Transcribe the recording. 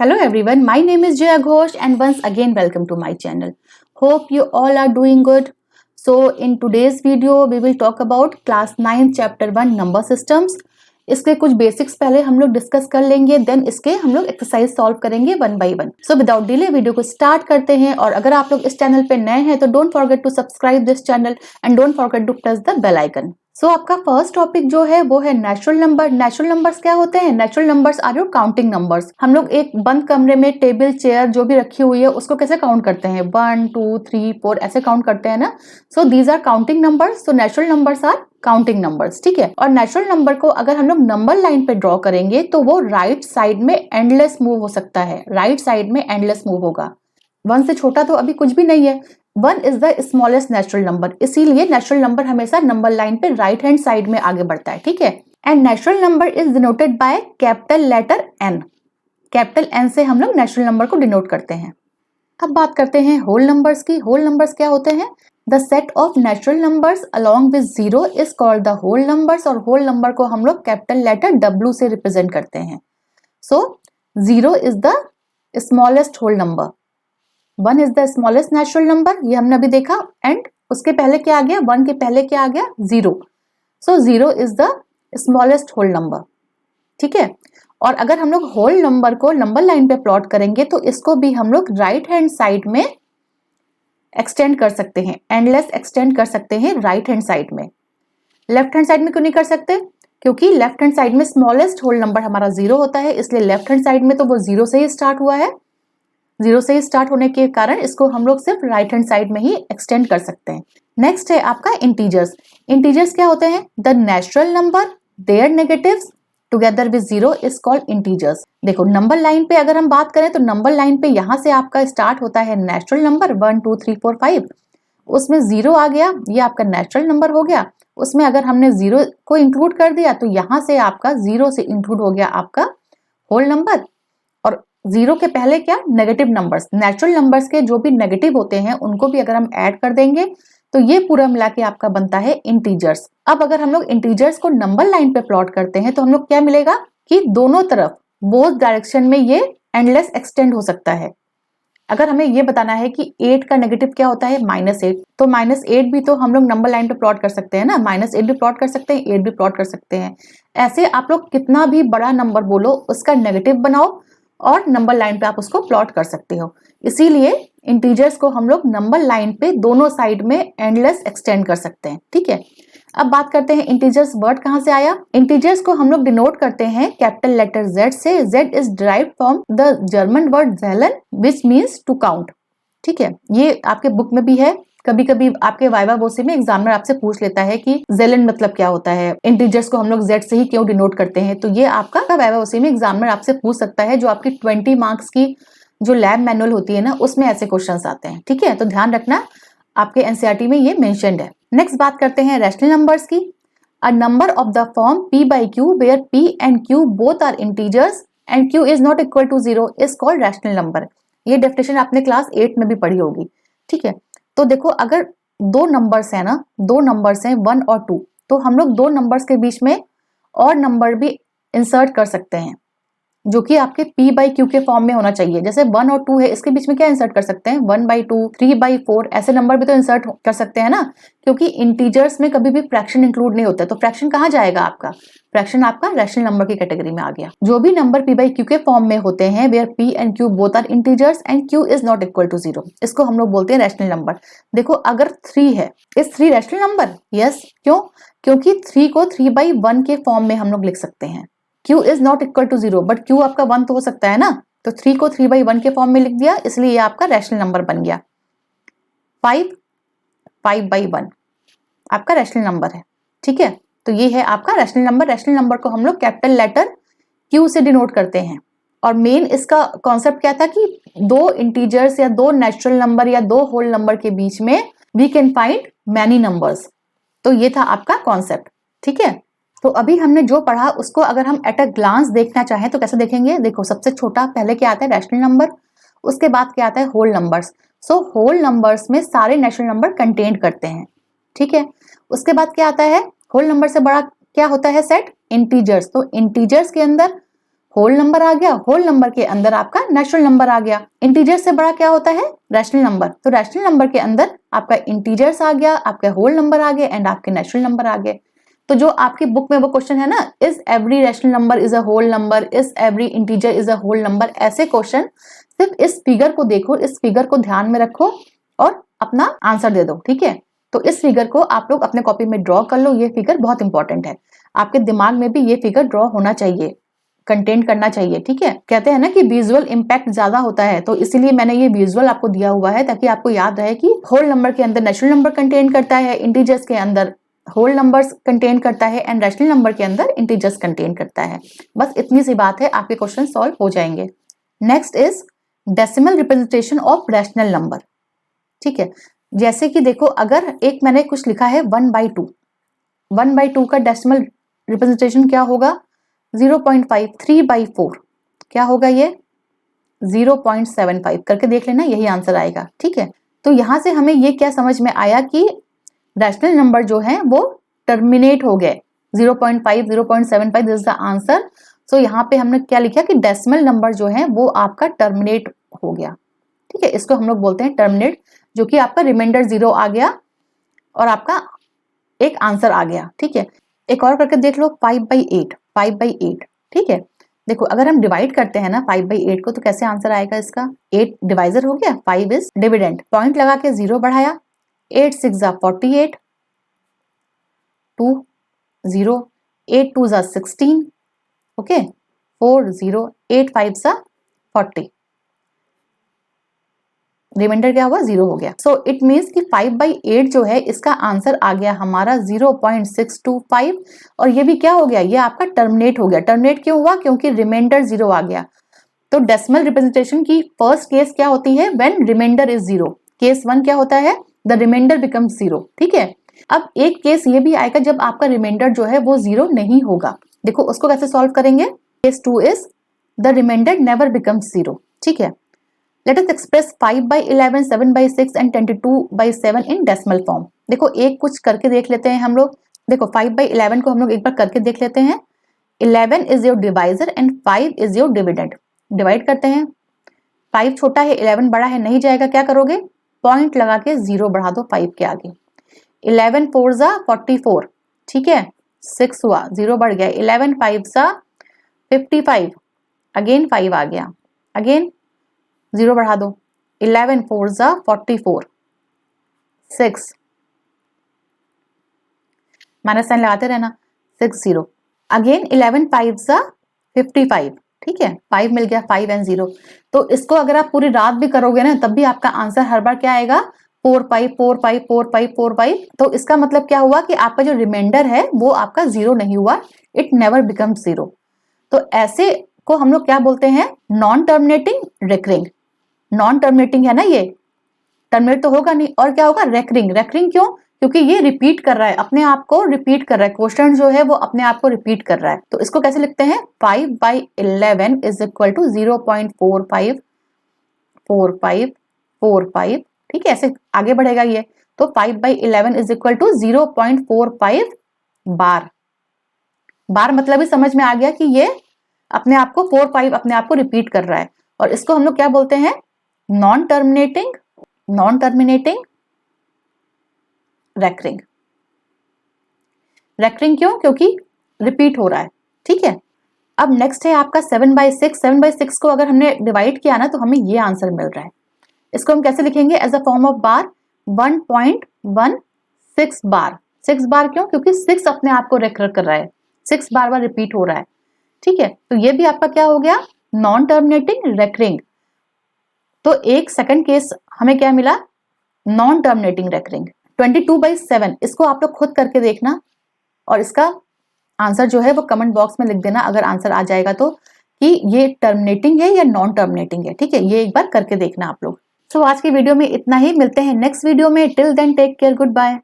Hello everyone, my name is Jaya Ghosh and once again welcome to my channel. Hope you all are doing good. So in today's video we will talk about class 9 chapter 1 number systems. इसके कुछ basics पहले हम लोग discuss कर लेंगे, then इसके हम लोग एक्सरसाइज सॉल्व करेंगे one by one. So without delay video को स्टार्ट करते हैं. और अगर आप लोग इस चैनल पे नए हैं तो don't forget to subscribe this channel and don't forget to press the bell icon. So आपका फर्स्ट टॉपिक जो है वो है नेचुरल नंबर. नेचुरल नंबर्स क्या होते हैं? Natural numbers are your counting numbers. हम लोग एक बंद कमरे में टेबल चेयर जो भी रखी हुई है उसको कैसे काउंट करते हैं? 1 2 3 4 ऐसे काउंट करते हैं ना. So these are counting numbers. So natural numbers are counting numbers. ठीक है. और नेचुरल नंबर को अगर हम लोग नंबर लाइन पे ड्रॉ करेंगे तो वो राइट साइड में एंडलेस मूव हो सकता है. राइट साइड में एंडलेस मूव होगा. 1 से छोटा तो अभी कुछ भी नहीं है. 1 is the smallest natural number, इसीलिए नेचुरल नंबर हमेशा नंबर लाइन पे राइट हैंड साइड में आगे बढ़ता है. ठीक है. And natural number is denoted by capital letter N. Capital N से हम लोग नेचुरल नंबर को डिनोट करते हैं. अब बात करते हैं होल नंबर्स की. होल नंबर्स क्या होते हैं? The set of natural numbers along with zero is called the whole numbers. और होल नंबर को हम लोग कैपिटल लेटर W से रिप्रेजेंट करते हैं. So zero is the smallest whole number, 1 is the smallest natural number, ये हमने अभी देखा. एंड उसके पहले क्या आ गया? 1 के पहले क्या आ गया? 0. So 0 is the smallest whole number. ठीक है. और अगर हम लोग होल नंबर को नंबर लाइन पे प्लॉट करेंगे तो इसको भी हम लोग राइट हैंड साइड में एक्सटेंड कर सकते हैं. एंडलेस एक्सटेंड कर सकते हैं राइट हैंड साइड में. लेफ्ट हैंड साइड में क्यों नहीं कर सकते? क्योंकि लेफ्ट हैंड साइड में स्मॉलेस्ट होल नंबर हमारा 0 होता है, इसलिए लेफ्ट हैंड साइड में तो वो 0 से ही स्टार्ट हुआ है. 0 से ही स्टार्ट होने के कारण इसको हम लोग सिर्फ राइट हैंड साइड में ही एक्सटेंड कर सकते हैं. नेक्स्ट है आपका इंटीजर्स. इंटीजर्स क्या होते हैं? The natural number their negatives together with 0 is called integers. देखो नंबर लाइन पे अगर हम बात करें तो नंबर लाइन पे यहाँ से आपका स्टार्ट होता है नेचुरल नंबर 1 2 3 4 5. उसमें 0 आ गया, ये आपका नेचुरल नंबर हो गया. उसमें अगर हमने 0 को इंक्लूड कर दिया तो यहाँ से आपका 0 से इंक्लूड हो गया आपका होल नंबर. और 0 के पहले क्या? Negative numbers. नेचुरल नंबर्स के जो भी नेगेटिव होते हैं उनको भी अगर हम ऐड कर देंगे तो ये पूरा मिला के आपका बनता है इंटीजर्स. अब अगर हम लोग इंटीजर्स को नंबर लाइन पे प्लॉट करते हैं तो हम लोग क्या मिलेगा कि दोनों तरफ बोथ डायरेक्शन में ये एंडलेस एक्सटेंड हो सकता है. अगर हमें ये बताना है कि 8 का नेगेटिव क्या होता है? -8. तो -8 भी तो हम लोग नंबर लाइन पे प्लॉट कर सकते हैं ना. -8 भी प्लॉट कर सकते हैं, 8 भी प्लॉट कर सकते हैं. ऐसे आप लोग कितना भी बड़ा नंबर बोलो उसका नेगेटिव बनाओ और नंबर लाइन पे आप उसको प्लॉट कर सकते हो. इसीलिए इंटीजर्स को हम लोग नंबर लाइन पे दोनों साइड में एंडलेस एक्सटेंड कर सकते हैं. ठीक है. अब बात करते हैं इंटीजर्स वर्ड कहां से आया. इंटीजर्स को हम लोग डिनोट करते हैं कैपिटल लेटर Z से. Z is derived from the German word zahlen which means to count. ठीक है. ये आपके बुक में भी है. कभी कभी आपके वाइवा वोसी में एग्जामिनर आपसे पूछ लेता है कि ज़ेलन मतलब क्या होता है, इंटीजर्स को हम लोग Z से ही क्यों डिनोट करते हैं. तो ये आपका वाइवा वोसी में एग्जामिनर आपसे पूछ सकता है. जो आपकी 20 मार्क्स की जो लैब मैनुअल होती है ना उसमें ऐसे क्वेश्चंस आते हैं. ठीक है. तो ध्यान रखना, आपके एनसीईआरटी में ये मेंशन्ड है. नेक्स्ट बात करते हैं रैशनल नंबर्स की. A number of the form P by Q where P and Q both are integers and Q is not equal to 0 is called rational number. ये डेफिनेशन आपने class 8 में भी पढ़ी होगी. ठीक है. तो देखो अगर दो नंबर्स है ना, दो नंबर्स हैं 1 और 2, तो हम लोग दो नंबर्स के बीच में और नंबर भी इंसर्ट कर सकते हैं जो कि आपके P by Q के फॉर्म में होना चाहिए. जैसे 1 और 2 है, इसके बीच में क्या इंसर्ट कर सकते हैं? 1/2 3/4 ऐसे नंबर भी तो इंसर्ट कर सकते हैं ना. क्योंकि इंटीजर्स में कभी भी फ्रैक्शन इंक्लूड नहीं होता. तो फ्रैक्शन कहाँ जाएगा आपका? फ्रैक्शन आपका रैशनल नंबर की कैटेगरी में आ गया. जो भी नंबर P by Q के फॉर्म में होते हैं where P and Q both are integers and Q is not equal to 0, इसको हम लोग बोलते हैं रैशनल नंबर. देखो अगर 3 है, इज 3 रैशनल नंबर? यस. क्यों? क्योंकि 3 को 3/1 के फॉर्म में हम लोग लिख सकते हैं. Q is not equal to 0, but Q आपका 1 तो हो सकता है ना. तो 3 को 3/1 के फॉर्म में लिख दिया, इसलिए ये आपका रैशनल नंबर बन गया. 5/1 आपका रैशनल नंबर है. ठीक है. तो ये है आपका रैशनल नंबर. रैशनल नंबर को हम लोग कैपिटल लेटर Q से डिनोट करते हैं. और मेन इसका कॉन्सेप्ट क्या था कि दो इंटीजर्स या दो नेचुरल नंबर या दो होल नंबर के बीच में we can find many numbers. तो ये था आपका कॉन्सेप्ट. ठीक है. तो अभी हमने जो पढ़ा उसको अगर हम एट अ ग्लांस देखना चाहें तो कैसे देखेंगे? देखो सबसे छोटा पहले क्या आता है? Rational number. उसके बाद क्या आता है? Whole numbers. So whole numbers में सारे नेचुरल नंबर कंटेंट करते हैं. ठीक है. उसके बाद क्या आता है? होल नंबर से बड़ा क्या होता है सेट? इंटीजर्स. तो इंटीजर्स के अंदर होल नंबर आ गया, होल नंबर के अंदर आपका नेचुरल नंबर आ गया। इंटीजर से बड़ा क्या होता है? Rational number. तो रैशनल नंबर के अंदर आपका इंटीजर्स आ गया, आपका होल नंबर आ गया एंड आपके नेचुरल नंबर आ गए। तो जो आपकी बुक में वो क्वेश्चन है ना, is every rational number is a whole number, is every integer is a whole number, ऐसे क्वेश्चन सिर्फ इस फिगर को देखो, इस फिगर को ध्यान में रखो और अपना आंसर दे दो, ठीक है। तो इस फिगर को आप लोग अपने कॉपी में ड्रॉ कर लो, ये फिगर बहुत इंपॉर्टेंट है, आपके दिमाग में भी ये फिगर ड्रॉ होना चाहिए, कंटेंट करना चाहिए, ठीक है। कहते हैं ना कि विजुअल इंपैक्ट ज्यादा होता है, तो इसीलिए मैंने ये विजुअल आपको दिया हुआ है ताकि आपको याद रहे कि होल नंबर के अंदर नेचुरल नंबर कंटेन करता है, इंटीजर्स के अंदर होल नंबर्स कंटेन करता है एंड रैशनल नंबर के अंदर इंटीजर्स कंटेन करता है। बस इतनी सी बात है, आपके क्वेश्चन सॉल्व हो जाएंगे। Next is decimal representation of rational number, ठीक है। जैसे कि देखो, अगर एक मैंने कुछ लिखा है 1/2, 1/2 का डेसिमल रिप्रेजेंटेशन क्या होगा? 0.5, 3/4 क्या होगा? ये 0.75 करके देख लेना, यही आंसर आएगा, ठीक है। तो यहां से हमें ये क्या समझ में आया कि रैशनल नंबर जो है वो टर्मिनेट हो गए, 0.5, 0.75 दिस इज द आंसर। सो यहाँ पे हमने क्या लिखा कि डेसिमल नंबर जो है वो आपका टर्मिनेट हो गया, ठीक है। इसको हम लोग बोलते हैं टर्मिनेट, जो कि आपका रिमाइंडर 0 आ गया और आपका एक आंसर आ गया, ठीक है। एक और करके देख लो, 5/8, 5/8, ठीक है। देखो, अगर हम डिवाइड करते हैं ना 5/8 को, तो कैसे आंसर आएगा इसका? 8 डिवाइजर हो गया, 5 इज डिविडेंड, पॉइंट लगा के 0 बढ़ाया, 8 6 48, 2 0, 8 2 16, ओके, 4 0, 8 5 40, रिमाइंडर क्या हुआ? 0 हो गया। सो इट मीन्स कि 5/8 जो है इसका आंसर आ गया हमारा 0.625, और ये भी क्या हो गया? ये आपका टर्मिनेट हो गया। टर्मिनेट क्यों हुआ? क्योंकि रिमाइंडर 0 आ गया। तो डेसिमल रिप्रेजेंटेशन की फर्स्ट केस क्या होती है? When reminder is 0। केस 1 क्या होता है? द रिमाइंडर बिकम्स 0, ठीक है। अब एक केस ये भी आएगा जब आपका रिमाइंडर जो है वो 0 नहीं होगा। देखो उसको कैसे सॉल्व करेंगे? Case 2 is the remainder never becomes 0, ठीक है। Let us express 5/11, 7/6 and 22/7 in decimal form. देखो एक कुछ करके देख लेते हैं हम लोग। देखो 5/11 को हम लोग एक बार करके देख लेते हैं। 11 is your divisor and 5 is your dividend. Divide करते हैं, 5 छोटा है 11 बड़ा है, नहीं जाएगा, क्या करोगे? पॉइंट लगा के 0 बढ़ा दो 5 के आगे। 11 4 ज़ा 44, ठीक है, 6 हुआ, 0 बढ़ गया, 11 5 ज़ा 55, अगेन 5 आ गया, अगेन 0 बढ़ा दो, 11 4 ज़ा 44, 6 माइनस साइन लगाते रहना, 6 0, अगेन 11 5 ज़ा 55, ठीक है, 5 मिल गया, 5 एंड 0। तो इसको अगर आप पूरी रात भी करोगे ना तब भी आपका आंसर हर बार क्या आएगा? 4 5 4 5 4 5 4 5। तो इसका मतलब क्या हुआ कि आपका जो रिमाइंडर है वो आपका 0 नहीं हुआ, इट नेवर बिकम्स 0। तो ऐसे को हम लोग क्या बोलते हैं? Non terminating recurring. Non terminating है ना, ये टर्मिनेट तो होगा नहीं, और क्या होगा? रेकरिंग। रेकरिंग क्यों? क्योंकि ये रिपीट कर रहा है, अपने आप को रिपीट कर रहा है, क्वेश्चन जो है वो अपने आप को रिपीट कर रहा है। तो इसको कैसे लिखते हैं? 5/11 इज इक्वल टू 0.45 45 45, ठीक है, ऐसे आगे बढ़ेगा ये। तो 5/11 इज इक्वल टू 0.45 बार। बार मतलब ही समझ में आ गया कि ये अपने आप को 4 5 अपने आप को रिपीट कर रहा है, और इसको हम लोग क्या बोलते हैं? Non terminating recurring. रेकरिंग क्यों? क्योंकि रिपीट हो रहा है, ठीक है। अब नेक्स्ट है आपका 7/6। 7/6 को अगर हमने डिवाइड किया ना तो हमें ये आंसर मिल रहा है। इसको हम कैसे लिखेंगे? As a form of bar, 1.16 bar. 6 bar क्यों? क्योंकि 6 अपने आप को रेकर कर रहा है, 6 बार बार रिपीट हो रहा है, ठीक है। तो ये भी आपका क्या हो गया? Non terminating recurring. तो एक सेकंड केस हमें क्या मिला? Non terminating recurring. 22/7 इसको आप लोग खुद करके देखना, और इसका आंसर जो है वो कमेंट बॉक्स में लिख देना अगर आंसर आ जाएगा तो, कि ये टर्मिनेटिंग है या नॉन टर्मिनेटिंग है, ठीक है। ये एक बार करके देखना आप लोग। तो आज की वीडियो में इतना ही, मिलते हैं नेक्स्ट वीडियो में। Till then take care, good bye.